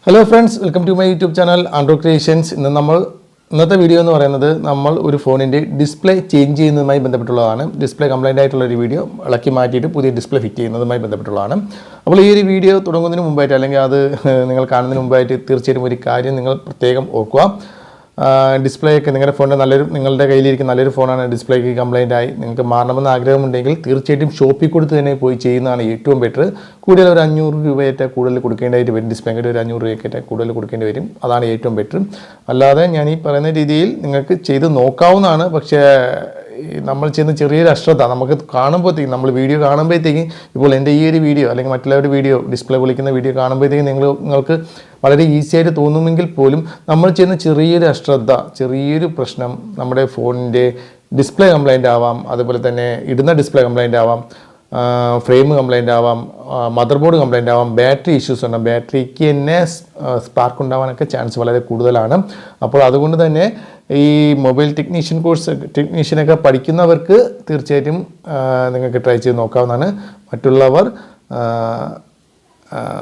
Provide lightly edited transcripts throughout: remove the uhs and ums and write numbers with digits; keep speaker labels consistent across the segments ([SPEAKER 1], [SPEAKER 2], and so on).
[SPEAKER 1] Hello friends, welcome to my YouTube channel Andro Creations. ഇന്നത്തെ video എന്ന് പറയുന്നത് നമ്മൾ ഒരു ഫോണിന്റെ ഡിസ്പ്ലേ ചേഞ്ച് ചെയ്യുന്നതുമായി ബന്ധപ്പെട്ടുള്ളതാണ്. ഡിസ്പ്ലേ കംപ്ലൈന്റ് ആയിട്ടുള്ള ഒരു വീഡിയോ ഇളക്കി മാറ്റിയിട്ട് പുതിയ ഡിസ്പ്ലേ ഫിറ്റ് ചെയ്യുന്നതുമായി ബന്ധപ്പെട്ടുള്ളതാണ്. അപ്പോൾ ഈ ഒരു വീഡിയോ തുടങ്ങുന്നതിന് മുമ്പായിട്ട് അല്ലെങ്കിൽ അത് നിങ്ങൾ കാണുന്നതിന് മുമ്പായിട്ട് തീർച്ചയായും ഒരു കാര്യം നിങ്ങൾ പ്രത്യേകം ഓർക്കുക. ഡിസ്പ്ലേ ഒക്കെ നിങ്ങളുടെ ഫോണിൻ്റെ നിങ്ങളുടെ കയ്യിലിരിക്കുന്ന നല്ലൊരു ഫോണാണ്, ഡിസ്പ്ലേക്ക് കംപ്ലൈൻ്റ് ആയി നിങ്ങൾക്ക് മാറണമെന്ന് ആഗ്രഹമുണ്ടെങ്കിൽ തീർച്ചയായിട്ടും ഷോപ്പിൽ കൊടുത്ത് തന്നെ പോയി ചെയ്യുന്നതാണ് ഏറ്റവും ബെറ്റർ. കൂടുതൽ ഒരു 500 രൂപയായിട്ട് കൂടുതൽ കൊടുക്കേണ്ടതായിട്ട് വരും, ഡിസ്പ്ലേക്ക് ഒരു 500 രൂപയ്ക്കായിട്ട് കൂടുതൽ കൊടുക്കേണ്ടി വരും. അതാണ് ഏറ്റവും ബെറ്റർ. അല്ലാതെ ഞാൻ ഈ പറയുന്ന രീതിയിൽ നിങ്ങൾക്ക് ചെയ്ത് നോക്കാവുന്നതാണ്. പക്ഷേ നമ്മൾ ചെയ്യുന്ന ചെറിയൊരു അശ്രദ്ധ നമുക്ക് കാണുമ്പോഴത്തേക്കും, നമ്മൾ വീഡിയോ കാണുമ്പോഴത്തേക്കും, ഇപ്പോൾ എൻ്റെ ഈ ഒരു വീഡിയോ അല്ലെങ്കിൽ മറ്റുള്ളവരുടെ വീഡിയോ ഡിസ്പ്ലേ വിളിക്കുന്ന വീഡിയോ കാണുമ്പോഴത്തേക്കും നിങ്ങൾക്ക് വളരെ ഈസി ആയിട്ട് തോന്നുമെങ്കിൽ പോലും നമ്മൾ ചെയ്യുന്ന ചെറിയൊരു അശ്രദ്ധ, ചെറിയൊരു പ്രശ്നം നമ്മുടെ ഫോണിൻ്റെ ഡിസ്പ്ലേ കംപ്ലൈൻ്റ് ആവാം, അതുപോലെ തന്നെ ഇടുന്ന ഡിസ്പ്ലേ കംപ്ലൈൻ്റ് ആവാം, ഫ്രെയിം കംപ്ലൈൻ്റ് ആവാം, മദർ ബോർഡ് കംപ്ലൈൻ്റ് ആവാം, ബാറ്ററി ഇഷ്യൂസ് ഉണ്ടാകും, ബാറ്ററിക്ക് തന്നെ സ്പാർക്ക് ഉണ്ടാവാനൊക്കെ ചാൻസ് വളരെ കൂടുതലാണ്. അപ്പോൾ അതുകൊണ്ട് തന്നെ ഈ മൊബൈൽ ടെക്നീഷ്യനൊക്കെ പഠിക്കുന്നവർക്ക് തീർച്ചയായിട്ടും നിങ്ങൾക്ക് ട്രൈ ചെയ്ത് നോക്കാവുന്നതാണ്. മറ്റുള്ളവർ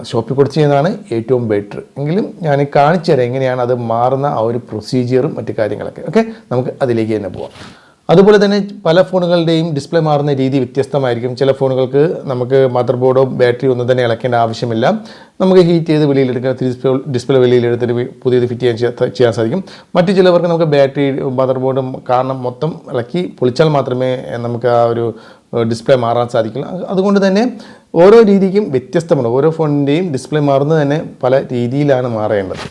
[SPEAKER 1] ഷോപ്പിൽ കൊടുത്ത് ചെയ്യുന്നതാണ് ഏറ്റവും ബെറ്റർ. എങ്കിലും ഞാൻ കാണിച്ചു തരാം എങ്ങനെയാണ് അത് മാറുന്ന ആ ഒരു പ്രൊസീജിയറും മറ്റു കാര്യങ്ങളൊക്കെ. ഓക്കെ, നമുക്ക് അതിലേക്ക് തന്നെ പോവാം. അതുപോലെ തന്നെ പല ഫോണുകളുടെയും ഡിസ്പ്ലേ മാറുന്ന രീതി വ്യത്യസ്തമായിരിക്കും. ചില ഫോണുകൾക്ക് നമുക്ക് മദർ ബോർഡോ ബാറ്ററി ഒന്നും തന്നെ ഇളക്കേണ്ട ആവശ്യമില്ല. നമുക്ക് ഹീറ്റ് ചെയ്ത് വെളിയിലെടുക്കുക, ഡിസ്പ്ലേ വെളിയിലെടുത്തിട്ട് പുതിയത് ഫിറ്റ് ചെയ്യാൻ സാധിക്കും. മറ്റു ചിലവർക്ക് നമുക്ക് ബാറ്ററി മദർ ബോർഡും കാരണം മൊത്തം ഇളക്കി പൊളിച്ചാൽ മാത്രമേ നമുക്ക് ആ ഒരു ഡിസ്പ്ലേ മാറാൻ സാധിക്കുള്ളൂ. അതുകൊണ്ട് തന്നെ ഓരോ രീതിക്കും വ്യത്യസ്തമാണ്. ഓരോ ഫോണിൻ്റെയും ഡിസ്പ്ലേ മാറുന്നത് തന്നെ പല രീതിയിലാണ് മാറേണ്ടത്.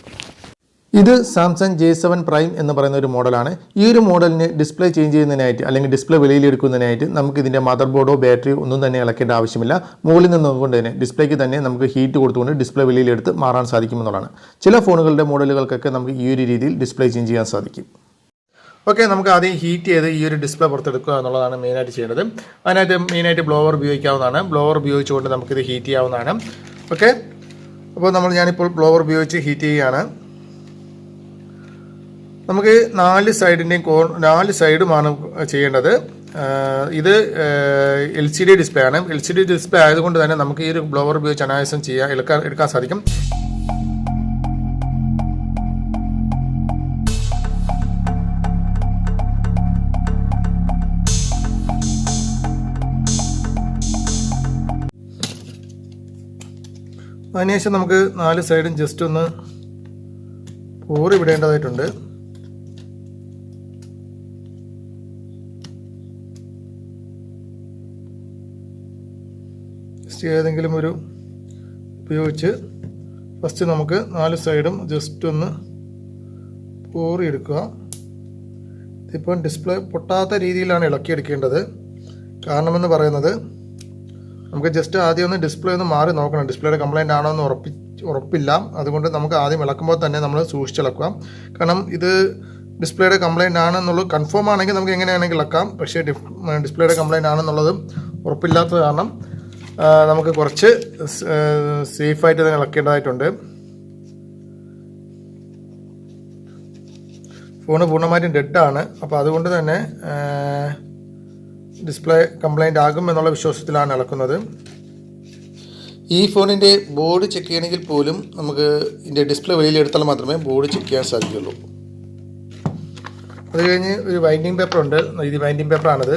[SPEAKER 1] ഇത് സാംസങ് J7 പ്രൈം എന്ന് പറയുന്ന ഒരു മോഡലാണ്. ഈ ഒരു മോഡലിന് ഡിസ്പ്ലേ ചേഞ്ച് ചെയ്യുന്നതിനായിട്ട് അല്ലെങ്കിൽ ഡിസ്പ്ലേ വെളിയിലെടുക്കുന്നതിനായിട്ട് നമുക്ക് ഇതിൻ്റെ മദർ ബോർഡോ ബാറ്ററി ഒന്നും തന്നെ ഇളക്കേണ്ട ആവശ്യമില്ല. മുകളിൽ നിന്നുകൊണ്ട് തന്നെ ഡിസ്പ്ലേക്ക് തന്നെ നമുക്ക് ഹീറ്റ് കൊടുത്തുകൊണ്ട് ഡിസ്പ്ലേ വെളിയിലെടുത്ത് മാറാൻ സാധിക്കുമെന്നുള്ളതാണ്. ചില ഫോണുകളുടെ മോഡലുകൾക്കൊക്കെ നമുക്ക് ഈ ഒരു രീതിയിൽ ഡിസ്പ്ലേ ചേഞ്ച് ചെയ്യാൻ സാധിക്കും. ഓക്കെ, നമുക്ക് ആദ്യം ഹീറ്റ് ചെയ്ത് ഈ ഒരു ഡിസ്പ്ലേ പുറത്തെടുക്കുക എന്നുള്ളതാണ് മെയിനായിട്ട് ചെയ്യേണ്ടത്. അതിനായിട്ട് മെയിനായിട്ട് ബ്ലോവർ ഉപയോഗിക്കാവുന്നതാണ്. ബ്ലോവർ ഉപയോഗിച്ചുകൊണ്ട് നമുക്കിത് ഹീറ്റ് ചെയ്യാവുന്നതാണ്. ഓക്കെ, അപ്പോൾ ഞാനിപ്പോൾ ബ്ലോവർ ഉപയോഗിച്ച് ഹീറ്റ് ചെയ്യുകയാണ്. നമുക്ക് 4 സൈഡുമാണ് ചെയ്യേണ്ടത്. ഇത് LCD ഡിസ്പ്ലേ ആണ്. LCD ഡിസ്പ്ലേ ആയതുകൊണ്ട് തന്നെ നമുക്ക് ഈ ഒരു ബ്ലോവർ ഉപയോഗിച്ച് അനായാസം എടുക്കാൻ സാധിക്കും. അതിനുശേഷം നമുക്ക് 4 സൈഡും ജസ്റ്റ് ഒന്ന് പോറി വിടേണ്ടതായിട്ടുണ്ട്. ഏതെങ്കിലും ഒരു ഉപയോഗിച്ച് ഫസ്റ്റ് നമുക്ക് 4 സൈഡും ജസ്റ്റ് ഒന്ന് പോറിയെടുക്കുക. ഇതിപ്പം ഡിസ്പ്ലേ പൊട്ടാത്ത രീതിയിലാണ് ഇളക്കിയെടുക്കേണ്ടത്. കാരണമെന്ന് പറയുന്നത് നമുക്ക് ജസ്റ്റ് ആദ്യം ഒന്ന് ഡിസ്പ്ലേ ഒന്ന് മാറി നോക്കണം. ഡിസ്പ്ലേയുടെ കംപ്ലൈൻ്റ് ആണോ എന്ന് ഉറപ്പില്ല. അതുകൊണ്ട് നമുക്ക് ആദ്യം ഇളക്കുമ്പോൾ തന്നെ നമ്മൾ സൂക്ഷിച്ചിളക്കുക. കാരണം ഇത് ഡിസ്പ്ലേയുടെ കംപ്ലൈൻ്റ് ആണെന്നുള്ളത് കൺഫേം ആണെങ്കിൽ നമുക്ക് എങ്ങനെയാണെങ്കിൽ ഇളക്കാം. പക്ഷേ ഡിസ്പ്ലേയുടെ കംപ്ലൈൻ്റ് ആണെന്നുള്ളത് ഉറപ്പില്ലാത്തത് കാരണം നമുക്ക് കുറച്ച് സേഫായിട്ട് തന്നെ ഇളക്കേണ്ടതായിട്ടുണ്ട്. ഫോണ് പൂർണ്ണമായിട്ടും ഡെഡാണ്. അപ്പോൾ അതുകൊണ്ട് തന്നെ ഡിസ്പ്ലേ കംപ്ലൈൻ്റ് ആകും എന്നുള്ള വിശ്വാസത്തിലാണ് ഇളക്കുന്നത്. ഈ ഫോണിൻ്റെ ബോർഡ് ചെക്ക് ചെയ്യണമെങ്കിൽ പോലും നമുക്ക് ഇതിൻ്റെ ഡിസ്പ്ലേ വെളിയിലെടുത്താൽ മാത്രമേ ബോർഡ് ചെക്ക് ചെയ്യാൻ സാധിക്കുള്ളൂ. അത് കഴിഞ്ഞ് ഒരു വൈൻഡിങ് പേപ്പർ ഉണ്ട്. ഇത് വൈൻഡിങ് പേപ്പറാണിത്.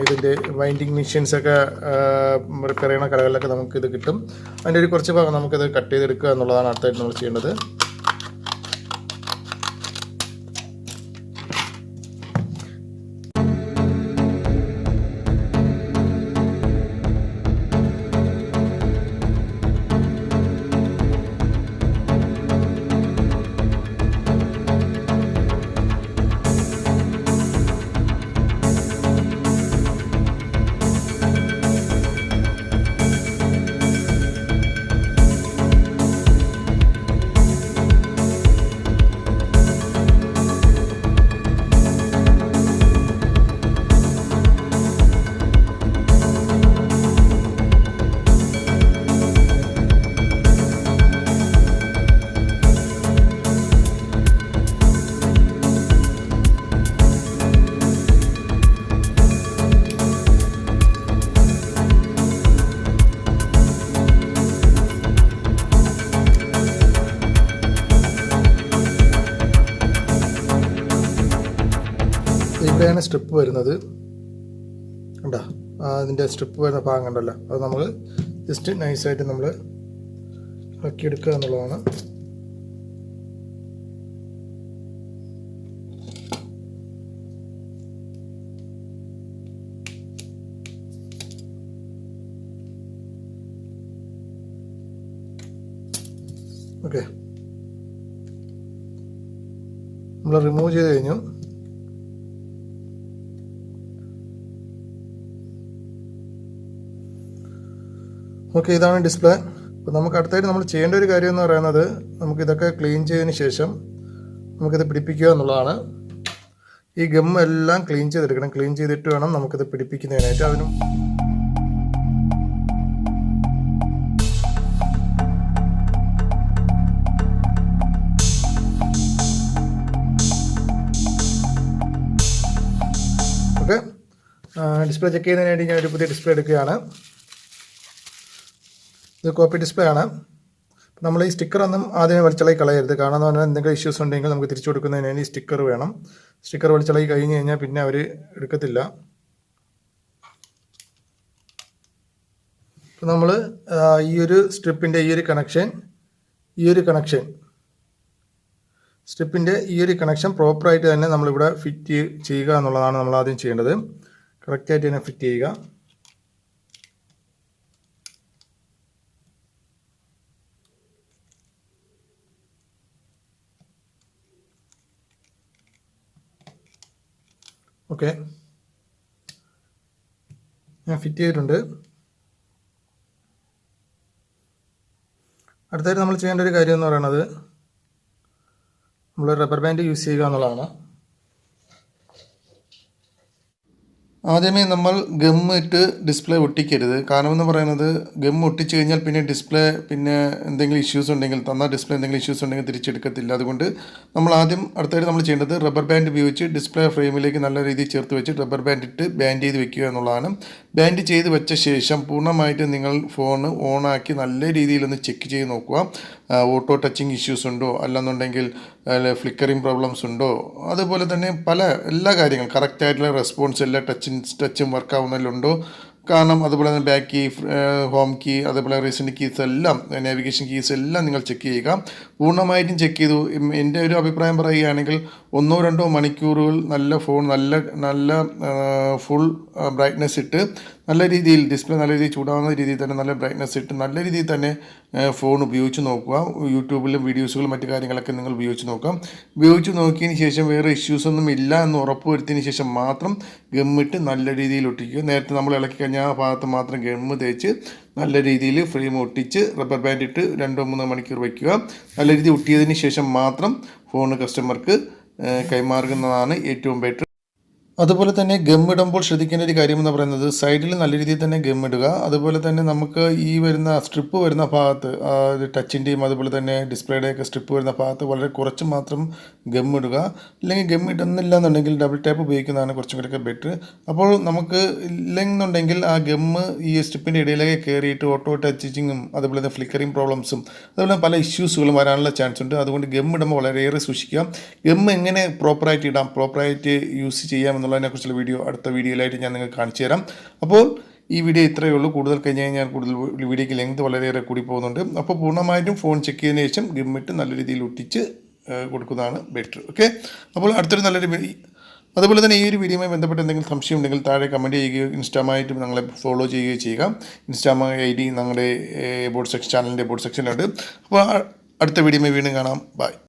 [SPEAKER 1] ഇതിൻ്റെ വൈൻഡിങ് മെഷീൻസൊക്കെ റിപ്പയർ ചെയ്യുന്ന കടകളിലൊക്കെ നമുക്കിത് കിട്ടും. അതിൻ്റെ ഒരു കുറച്ച് ഭാഗം നമുക്കിത് കട്ട് ചെയ്തെടുക്കുക എന്നുള്ളതാണ് അടുത്തായിട്ട് നമ്മൾ ചെയ്യേണ്ടത്. ഇവിടെയാണ് സ്ട്രിപ്പ് വരുന്നത്. കണ്ടോ, അതിൻ്റെ സ്ട്രിപ്പ് വരുന്ന ഭാഗം കണ്ടല്ലോ. അത് നമ്മൾ ജസ്റ്റ് നൈസായിട്ട് നമ്മൾ ഇളക്കിയെടുക്കുക എന്നുള്ളതാണ്. ഓക്കെ, നമ്മൾ റിമൂവ് ചെയ്ത് കഴിഞ്ഞു. ഓക്കെ, ഇതാണ് ഡിസ്പ്ലേ. അപ്പോൾ നമുക്ക് അടുത്തായിട്ട് നമ്മൾ ചെയ്യേണ്ട ഒരു കാര്യം എന്ന് പറയുന്നത്, നമുക്കിതൊക്കെ ക്ലീൻ ചെയ്തതിന് ശേഷം നമുക്കിത് പിടിപ്പിക്കുക എന്നുള്ളതാണ്. ഈ ഗം എല്ലാം ക്ലീൻ ചെയ്തെടുക്കണം. ക്ലീൻ ചെയ്തിട്ട് വേണം നമുക്കിത് പിടിപ്പിക്കുന്നതിനായിട്ട്. അതിനും ഓക്കെ, ഡിസ്പ്ലേ ചെക്ക് ചെയ്യുന്നതിനായിട്ട് ഞാൻ ഒരു പുതിയ ഡിസ്പ്ലേ എടുക്കുകയാണ്. ഇത് കോപ്പി ഡിസ്പ്ലേ ആണ്. നമ്മൾ ഈ സ്റ്റിക്കറൊന്നും ആദ്യമേ വലിച്ചളയി കളയരുത്. കാരണം എന്ന് പറഞ്ഞാൽ എന്തെങ്കിലും ഇഷ്യൂസ് ഉണ്ടെങ്കിൽ നമുക്ക് തിരിച്ചു കൊടുക്കുന്നതിന് വേണ്ടി സ്റ്റിക്കർ വേണം. സ്റ്റിക്കർ വലിച്ചളയി കഴിഞ്ഞ് കഴിഞ്ഞാൽ പിന്നെ അവർ എടുക്കത്തില്ല. അപ്പോൾ നമ്മൾ ഈ ഒരു സ്ട്രിപ്പിൻ്റെ ഈ ഒരു കണക്ഷൻ പ്രോപ്പറായിട്ട് തന്നെ നമ്മളിവിടെ ഫിറ്റ് ചെയ്യുക എന്നുള്ളതാണ് നമ്മൾ ആദ്യം ചെയ്യേണ്ടത്. കറക്റ്റായിട്ട് തന്നെ ഫിറ്റ് ചെയ്യുക. ഓക്കെ, ഞാൻ ഫിറ്റ് ചെയ്തിട്ടുണ്ട്. അടുത്തായിട്ട് നമ്മൾ ചെയ്യേണ്ട ഒരു കാര്യം എന്ന് പറയുന്നത്, നമ്മൾ റബ്ബർ ബാൻഡ് യൂസ് ചെയ്യുക എന്നുള്ളതാണ്. ആദ്യമേ നമ്മൾ ഗം ഇട്ട് ഡിസ്പ്ലേ ഒട്ടിക്കരുത്. കാരണം എന്ന് പറയുന്നത്, ഗം ഒട്ടിച്ച് കഴിഞ്ഞാൽ പിന്നെ ഡിസ്പ്ലേ എന്തെങ്കിലും ഇഷ്യൂസ് ഉണ്ടെങ്കിൽ, ഡിസ്പ്ലേ എന്തെങ്കിലും ഇഷ്യൂസ് ഉണ്ടെങ്കിൽ തിരിച്ചെടുക്കത്തില്ല. അതുകൊണ്ട് നമ്മൾ അടുത്തായിട്ട് നമ്മൾ ചെയ്യേണ്ടത് റബ്ബർ ബാൻഡ് ഉപയോഗിച്ച് ഡിസ്പ്ലേ ഫ്രെയിമിലേക്ക് നല്ല രീതിയിൽ ചേർത്ത് വെച്ച് റബ്ബർ ബാൻഡ് ഇട്ട് ബാൻഡ് ചെയ്ത് വെക്കുക എന്നുള്ളതാണ്. ബാൻഡ് ചെയ്ത് വെച്ച ശേഷം പൂർണ്ണമായിട്ട് നിങ്ങൾ ഫോൺ ഓണാക്കി നല്ല രീതിയിലൊന്ന് ചെക്ക് ചെയ്ത് നോക്കുക. ഓട്ടോ ടച്ചിങ് ഇഷ്യൂസ് ഉണ്ടോ, അല്ലെന്നുണ്ടെങ്കിൽ ഫ്ലിക്കറിങ് പ്രോബ്ലംസ് ഉണ്ടോ, അതുപോലെ തന്നെ എല്ലാ കാര്യങ്ങളും കറക്റ്റായിട്ടുള്ള റെസ്പോൺസ്, എല്ലാ ടച്ചും വർക്കാവുന്നതിലുണ്ടോ. കാരണം അതുപോലെ തന്നെ ബാക്ക് കീ, ഹോം കീ, അതുപോലെ റീസെൻറ്റ് കീസ് എല്ലാം, നാവിഗേഷൻ കീസ് എല്ലാം നിങ്ങൾ ചെക്ക് ചെയ്യുക. പൂർണ്ണമായിട്ടും ചെക്ക് ചെയ്തു. എൻ്റെ ഒരു അഭിപ്രായം പറയുകയാണെങ്കിൽ 1-2 മണിക്കൂറുകൾ നല്ല ഫോൺ നല്ല ഫുൾ ബ്രൈറ്റ്നസ് ഇട്ട് നല്ല രീതിയിൽ ഡിസ്പ്ലേ നല്ല രീതിയിൽ ചൂടാവുന്ന രീതിയിൽ തന്നെ നല്ല ബ്രൈറ്റ്നസ് ഇട്ട് നല്ല രീതിയിൽ തന്നെ ഫോൺ ഉപയോഗിച്ച് നോക്കുക. യൂട്യൂബിലും വീഡിയോസുകളും മറ്റു കാര്യങ്ങളൊക്കെ നിങ്ങൾ ഉപയോഗിച്ച് നോക്കാം. ഉപയോഗിച്ച് നോക്കിയതിന് ശേഷം വേറെ ഇഷ്യൂസൊന്നും ഇല്ല എന്ന് ഉറപ്പുവരുത്തിയതിന് ശേഷം മാത്രം ഗമ്മിട്ട് നല്ല രീതിയിൽ ഒട്ടിക്കുക. നേരത്തെ നമ്മൾ ഇളക്കി കഴിഞ്ഞാൽ ആ ഭാഗത്ത് മാത്രം ഗമ്മ് തേച്ച് നല്ല രീതിയിൽ ഫ്രെയിം ഒട്ടിച്ച് റബ്ബർ ബാൻഡ് ഇട്ട് 2-3 മണിക്കൂർ വയ്ക്കുക. നല്ല രീതിയിൽ ഒട്ടിയതിന് ശേഷം മാത്രം ഫോൺ കസ്റ്റമർക്ക് കൈമാറുന്നതാണ് ഏറ്റവും ബെറ്റർ. അതുപോലെ തന്നെ ഗമ്മിടുമ്പോൾ ശ്രദ്ധിക്കേണ്ട ഒരു കാര്യം എന്ന് പറയുന്നത്, സൈഡിൽ നല്ല രീതിയിൽ തന്നെ ഗമ്മിടുക. അതുപോലെ തന്നെ നമുക്ക് ഈ സ്ട്രിപ്പ് വരുന്ന ഭാഗത്ത്, ടച്ചിൻ്റെയും അതുപോലെ തന്നെ ഡിസ്പ്ലേയുടെയൊക്കെ സ്ട്രിപ്പ് വരുന്ന ഭാഗത്ത് വളരെ കുറച്ച് മാത്രം ഗമ്മിടുക. അല്ലെങ്കിൽ ഗമ്മിടുന്നില്ല എന്നുണ്ടെങ്കിൽ ഡബിൾ ടാപ്പ് ഉപയോഗിക്കുന്നതാണ് കുറച്ചും കൂടെയൊക്കെ ബെറ്റർ. അപ്പോൾ നമുക്ക് ഇല്ലെന്നുണ്ടെങ്കിൽ ആ ഗമ്മ് ഈ സ്ട്രിപ്പിൻ്റെ ഇടയിലേക്ക് കയറിയിട്ട് ഓട്ടോ ടച്ചിങ്ങും അതുപോലെ തന്നെ ഫ്ലിക്കറിങ് പ്രോബ്ലംസും അതുപോലെ പല ഇഷ്യൂസുകളും വരാനുള്ള ചാൻസ് ഉണ്ട്. അതുകൊണ്ട് ഗമ്മിടുമ്പോൾ വളരെയേറെ സൂക്ഷിക്കുക. ഗമ്മ് എങ്ങനെ പ്രോപ്പറായിട്ട് ഇടാം, പ്രോപ്പറായിട്ട് യൂസ് ചെയ്യാമെന്ന് ുള്ള അടുത്ത വീഡിയോയിലായിട്ട് ഞാൻ നിങ്ങൾക്ക് കാണിച്ചു തരാം. അപ്പോൾ ഈ വീഡിയോ ഇത്രയേ ഉള്ളൂ. കൂടുതൽ കഴിഞ്ഞ് കഴിഞ്ഞാൽ വീഡിയോയ്ക്ക് ലെങ്ത് വളരെയേറെ കൂടി പോകുന്നുണ്ട്. അപ്പോൾ പൂർണ്ണമായിട്ടും ഫോൺ ചെക്ക് ചെയ്തതിന് ശേഷം ഗമ്മിട്ട് നല്ല രീതിയിൽ ഒട്ടിച്ച് കൊടുക്കുന്നതാണ് ബെറ്റർ. ഓക്കെ, അപ്പോൾ അടുത്തൊരു നല്ലൊരു അതുപോലെ തന്നെ ഈ ഒരു വീഡിയോയുമായി ബന്ധപ്പെട്ട് എന്തെങ്കിലും സംശയം ഉണ്ടെങ്കിൽ താഴെ കമൻറ്റ് ചെയ്യുകയോ ഇൻസ്റ്റാമായിട്ട് ഞങ്ങളെ ഫോളോ ചെയ്യുകയോ ചെയ്യുക. ഇൻസ്റ്റാമ ID ഞങ്ങളുടെ ചാനലിൻ്റെ എബോട്ട് സെക്ഷനിലുണ്ട്. അപ്പോൾ അടുത്ത വീഡിയോയുമായി വീണ്ടും കാണാം. ബൈ.